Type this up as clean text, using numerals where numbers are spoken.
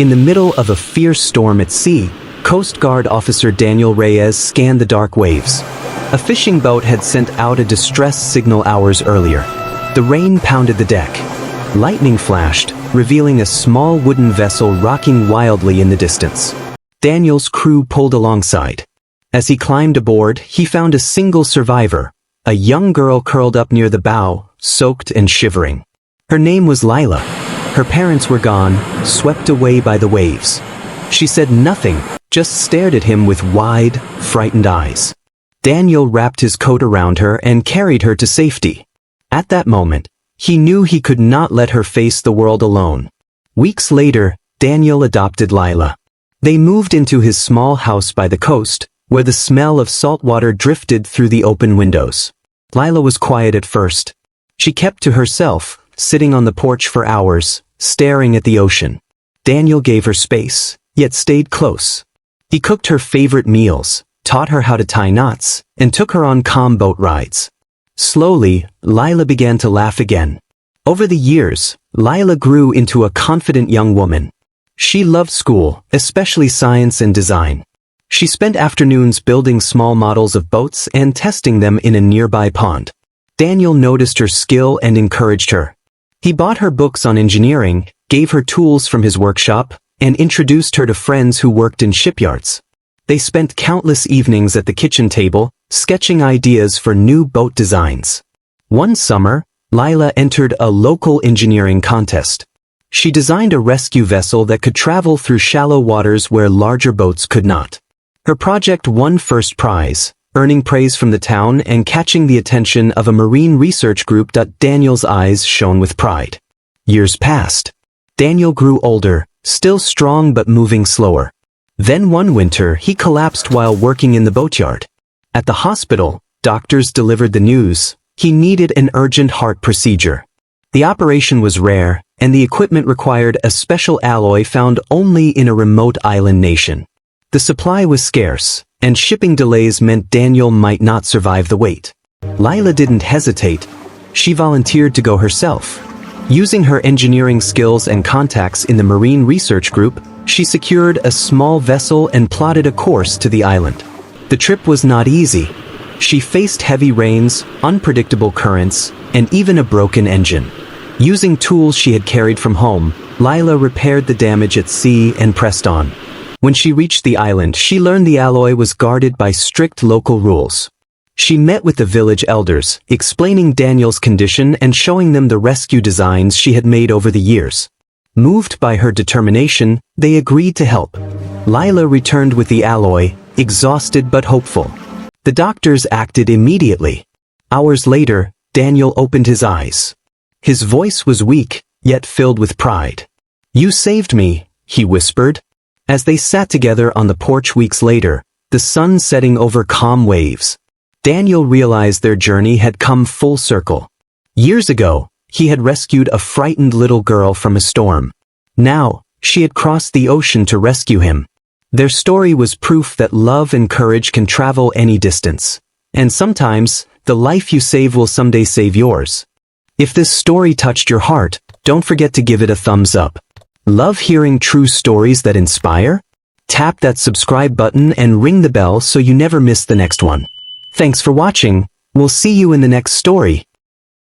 In the middle of a fierce storm at sea, Coast Guard officer Daniel Reyes scanned the dark waves. A fishing boat had sent out a distress signal hours earlier. The rain pounded the deck. Lightning flashed, revealing a small wooden vessel rocking wildly in the distance. Daniel's crew pulled alongside. As he climbed aboard, he found a single survivor, a young girl curled up near the bow, soaked and shivering. Her name was Lila. Her parents were gone, swept away by the waves. She said nothing, just stared at him with wide, frightened eyes. Daniel wrapped his coat around her and carried her to safety. At that moment, he knew he could not let her face the world alone. Weeks later, Daniel adopted Lila. They moved into his small house by the coast, where the smell of salt water drifted through the open windows. Lila was quiet at first. She kept to herself, sitting on the porch for hours, staring at the ocean. Daniel gave her space, yet stayed close. He cooked her favorite meals, taught her how to tie knots, and took her on calm boat rides. Slowly, Lila began to laugh again. Over the years, Lila grew into a confident young woman. She loved school, especially science and design. She spent afternoons building small models of boats and testing them in a nearby pond. Daniel noticed her skill and encouraged her. He bought her books on engineering, gave her tools from his workshop, and introduced her to friends who worked in shipyards. They spent countless evenings at the kitchen table, sketching ideas for new boat designs. One summer, Lila entered a local engineering contest. She designed a rescue vessel that could travel through shallow waters where larger boats could not. Her project won first prize, earning praise from the town and catching the attention of a marine research group. Daniel's eyes shone with pride. Years passed. Daniel grew older, still strong but moving slower. Then one winter, he collapsed while working in the boatyard. At the hospital, doctors delivered the news. He needed an urgent heart procedure. The operation was rare, and the equipment required a special alloy found only in a remote island nation. The supply was scarce, and shipping delays meant Daniel might not survive the wait. Lila didn't hesitate. She volunteered to go herself. Using her engineering skills and contacts in the Marine Research Group, she secured a small vessel and plotted a course to the island. The trip was not easy. She faced heavy rains, unpredictable currents, and even a broken engine. Using tools she had carried from home, Lila repaired the damage at sea and pressed on. When she reached the island, she learned the alloy was guarded by strict local rules. She met with the village elders, explaining Daniel's condition and showing them the rescue designs she had made over the years. Moved by her determination, they agreed to help. Lila returned with the alloy, exhausted but hopeful. The doctors acted immediately. Hours later, Daniel opened his eyes. His voice was weak, yet filled with pride. "You saved me," he whispered. As they sat together on the porch weeks later, the sun setting over calm waves, Daniel realized their journey had come full circle. Years ago, he had rescued a frightened little girl from a storm. Now, she had crossed the ocean to rescue him. Their story was proof that love and courage can travel any distance. And sometimes, the life you save will someday save yours. If this story touched your heart, don't forget to give it a thumbs up. Love hearing true stories that inspire? Tap that subscribe button and ring the bell so you never miss the next one. Thanks for watching. We'll see you in the next story.